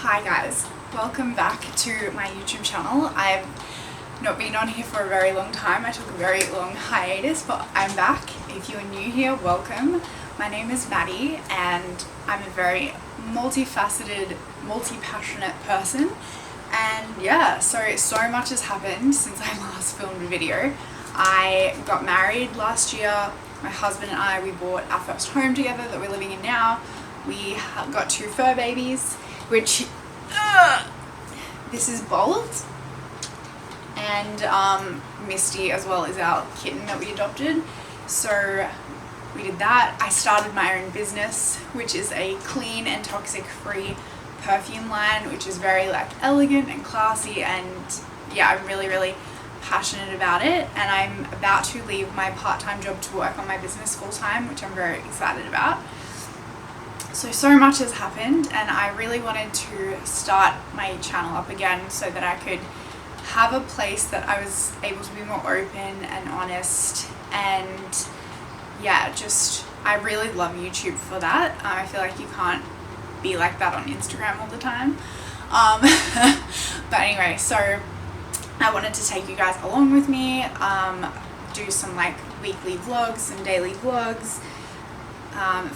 Hi guys, welcome back to my YouTube channel. I've not been on here for a very long time. I took a very long hiatus, but I'm back. If you're new here, welcome. My name is Maddie and I'm a very multifaceted, multi-passionate person. And yeah, so much has happened since I last filmed a video. I got married last year. My husband and I, we bought our first home together that we're living in now. We got 2 fur babies, which this is Bolt and Misty as well as our kitten that we adopted. So we did that. I started my own business, which is a clean and toxic free perfume line, which is very like elegant and classy, and yeah, I'm really passionate about it. And I'm about to leave my part-time job to work on my business full-time, which I'm very excited about. So much has happened, and I really wanted to start my channel up again so that I could have a place that I was able to be more open and honest. And yeah, just I really love YouTube for that. I feel like you can't be like that on Instagram all the time. But anyway, so I wanted to take you guys along with me, do some like weekly vlogs and daily vlogs,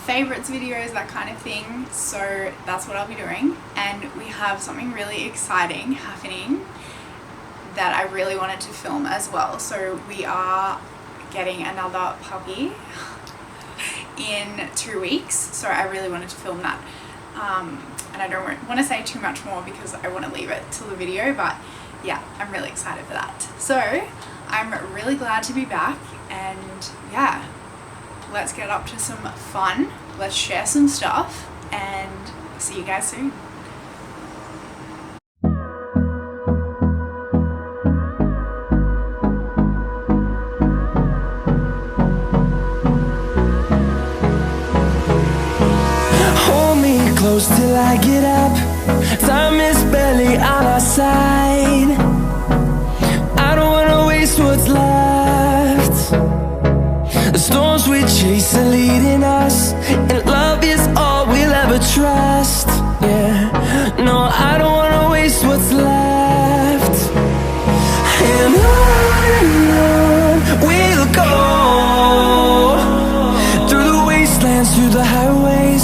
favorites videos, that kind of thing. So that's what I'll be doing, and we have something really exciting happening that I really wanted to film as well. So we are getting another puppy in 2 weeks, so I really wanted to film that, and I don't want to say too much more because I want to leave it till the video, but yeah, I'm really excited for that. So I'm really glad to be back, and yeah, let's get up to some fun. Let's share some stuff, and see you guys soon. Hold me close till I get up. Time is barely on our side. I don't wanna waste what's left. The storms we chase are leading us, and love is all we'll ever trust. Yeah, no, I don't wanna waste what's left. And on we'll go, through the wastelands, through the highways,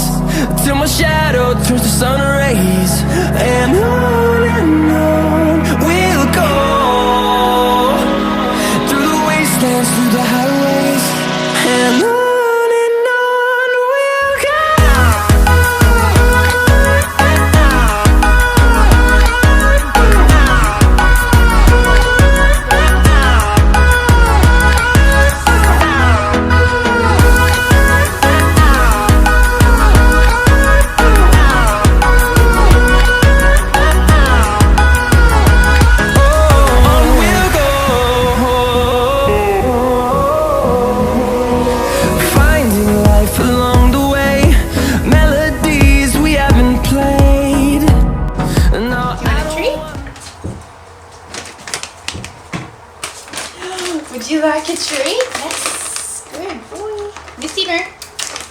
till my shadow turns to sun rays. And on we'll go, through the wastelands, through the highways, and on we'll go. Would you like a treat? Yes. Good boy. Misty Bird,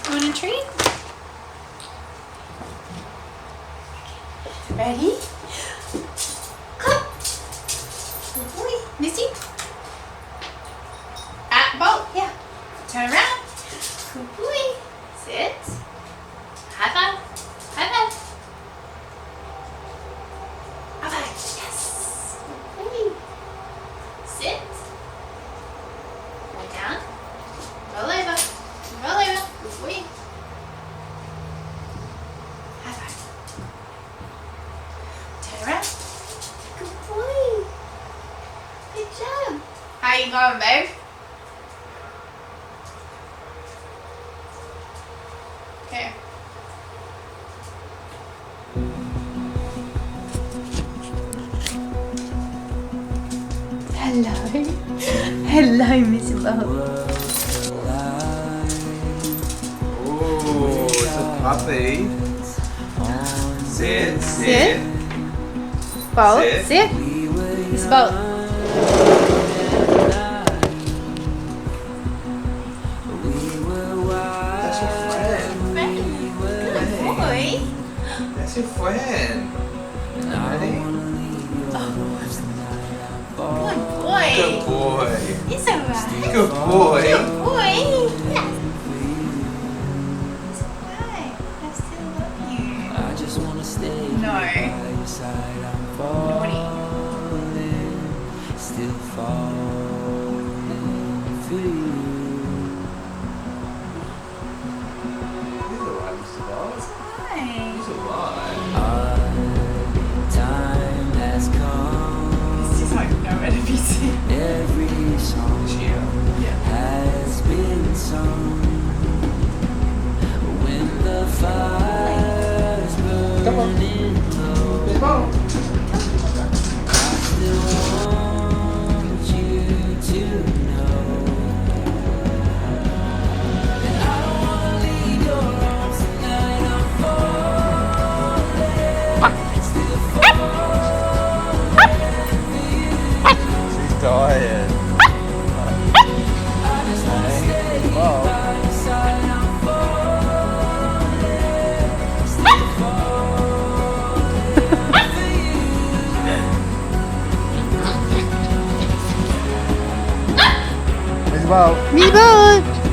you want a treat? Ready? Come. Good boy. Misty. Bolt. Yeah. Turn around. Good boy. Sit. High five. High five. High five. Yes. Good boy. Sit. Down. Roll over. Roll over. Good boy. High five. Turn around. Good boy. Good job. How you going, babe? Okay. Hello. Hello, Miss Love. Oh, it's a puppy. Sit, sit. Bolt, Sit. sit. Miss Bolt. That's your friend. Good boy. That's your friend. Ready? Good Good boy. boy. It's alright. Good boy. Good boy. It's alright. I still love you. I just wanna stay No. by your side. I'm Naughty. falling, still falling for you. He's alright, Mr. Bob. Hi. He's alright. Our time has come. It's just like nowhere to be seen. Every song Cheer. has been sung. When the fire's Come on. burning low, Mr. Bob. I still want you to know that I don't wanna leave your arms tonight. I'm falling, still falling for you. She's tired. I just wanna stay Bob. by your side. I'm falling, still falling for you. Mr. Bob. Mini boat!